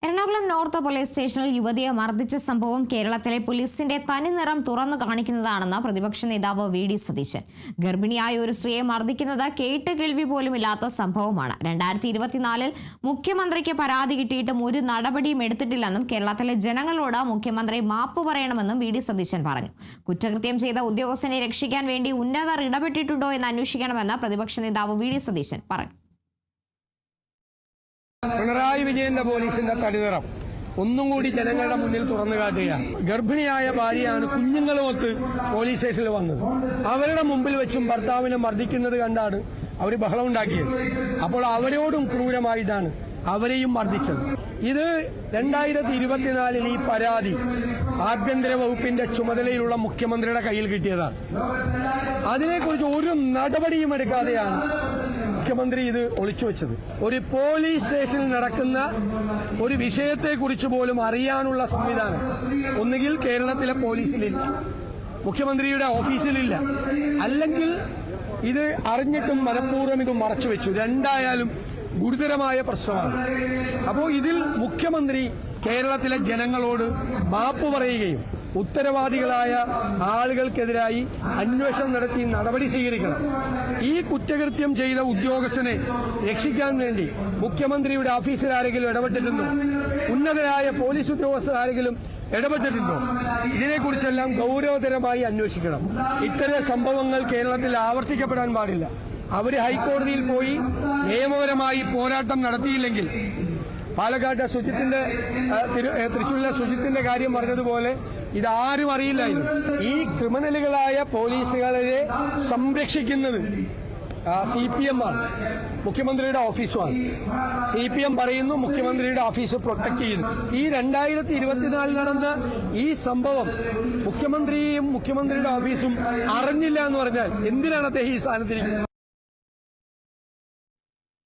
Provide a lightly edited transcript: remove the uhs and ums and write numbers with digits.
Ernakulam north police സ്റ്റേഷനിൽ യുവതിയെ മർദ്ദിച്ച സംഭവം കേരളത്തിലെ പോലീസിന്റെ തനിനിറം തുറന്നു കാണിക്കുന്നതാണെന്ന് പ്രതിപക്ഷ നേതാവ് വി ഡി സതീശൻ. ഗർഭിണിയായ ഒരു സ്ത്രീയെ മർദ്ദിക്കുന്നത് കേട്ട് കേൾവി പോലുമില്ലാത്ത സംഭവമാണ്. 2024 മുഖ്യമന്ത്രിക്ക് പരാതി കിട്ടിയിട്ടും ഒരു നടപടിയും എടുത്തിട്ടില്ലെന്നും കേരളത്തിലെ ജനങ്ങളോട് മുഖ്യമന്ത്രി മാപ്പ് പറയണമെന്നും വി ഡി സതീശൻ പറഞ്ഞു. കുറ്റകൃത്യം ചെയ്ത ഉദ്യോഗസ്ഥനെ രക്ഷിക്കാൻ വേണ്ടി ഉന്നതർ ഇടപെട്ടിട്ടുണ്ടോ എന്ന് അന്വേഷിക്കണമെന്ന് പ്രതിപക്ഷ നേതാവ് വി ഡി സതീശൻ പറഞ്ഞു. പിണറായി വിജയന്റെ പോലീസിന്റെ തടിനിറം ഒന്നും കൂടി ജനങ്ങളുടെ മുന്നിൽ തുറന്നു കാട്ടുകയാണ്. ഗർഭിണിയായ ഭാര്യയാണ് കുഞ്ഞുങ്ങളുമൊത്ത് പോലീസ് സ്റ്റേഷനിൽ വന്നത്. അവരുടെ മുമ്പിൽ വെച്ചും ഭർത്താവിനെ മർദ്ദിക്കുന്നത് കണ്ടാണ് അവർ ബഹളമുണ്ടാക്കിയത്. അപ്പോൾ അവരോടും ക്രൂരമായിട്ടാണ് അവരെയും മർദ്ദിച്ചത്. ഇത് 2024 ഈ പരാതി ആഭ്യന്തര വകുപ്പിന്റെ ചുമതലയിലുള്ള മുഖ്യമന്ത്രിയുടെ കയ്യിൽ കിട്ടിയതാണ്. അതിനെക്കുറിച്ച് ഒരു നടപടിയും എടുക്കാതെയാണ് മുഖ്യമന്ത്രി ഇത് ഒളിച്ചുവെച്ചത്. ഒരു പോലീസ് സ്റ്റേഷനിൽ നടക്കുന്ന ഒരു വിഷയത്തെക്കുറിച്ച് പോലും അറിയാനുള്ള സംവിധാനം ഒന്നുകിൽ കേരളത്തിലെ പോലീസിലില്ല, മുഖ്യമന്ത്രിയുടെ ഓഫീസിലില്ല, അല്ലെങ്കിൽ ഇത് അറിഞ്ഞിട്ടും മനഃപൂർവ്വം ഇത് മറച്ചുവെച്ചു. രണ്ടായാലും ഗുരുതരമായ പ്രശ്നമാണ്. അപ്പോൾ ഇതിൽ മുഖ്യമന്ത്രി കേരളത്തിലെ ജനങ്ങളോട് മാപ്പ് പറയുകയും ഉത്തരവാദികളായ ആളുകൾക്കെതിരായി അന്വേഷണം നടത്തി നടപടി സ്വീകരിക്കണം. ഈ കുറ്റകൃത്യം ചെയ്ത ഉദ്യോഗസ്ഥനെ രക്ഷിക്കാൻ വേണ്ടി മുഖ്യമന്ത്രിയുടെ ഓഫീസിൽ ആരെങ്കിലും ഇടപെട്ടിട്ടുണ്ടോ? ഉന്നതരായ പോലീസ് ഉദ്യോഗസ്ഥർ ആരെങ്കിലും ഇടപെട്ടിട്ടുണ്ടോ? ഇതിനെക്കുറിച്ചെല്ലാം ഗൗരവതരമായി അന്വേഷിക്കണം. ഇത്തരം സംഭവങ്ങൾ കേരളത്തിൽ ആവർത്തിക്കപ്പെടാൻ പാടില്ല. അവര് ഹൈക്കോടതിയിൽ പോയി നിയമപരമായി പോരാട്ടം നടത്തിയില്ലെങ്കിൽ പാലക്കാട്ടെ തൃശ്ശൂരിലെ ശുചിത്തിന്റെ കാര്യം പറഞ്ഞതുപോലെ ഇതാരും അറിയില്ലായിരുന്നു. ഈ ക്രിമിനലുകളായ പോലീസുകാരെ സംരക്ഷിക്കുന്നത് CPM ആണ്, മുഖ്യമന്ത്രിയുടെ ഓഫീസുമാണ്. CPM പറയുന്നു, മുഖ്യമന്ത്രിയുടെ ഓഫീസ് പ്രൊട്ടക്ട് ചെയ്യുന്നു. ഈ 2024 നടന്ന ഈ സംഭവം മുഖ്യമന്ത്രിയും മുഖ്യമന്ത്രിയുടെ ഓഫീസും അറിഞ്ഞില്ല എന്ന് പറഞ്ഞാൽ എന്തിനാണ് അദ്ദേഹം ഈ സ്ഥാനത്തിരിക്കുന്നത്?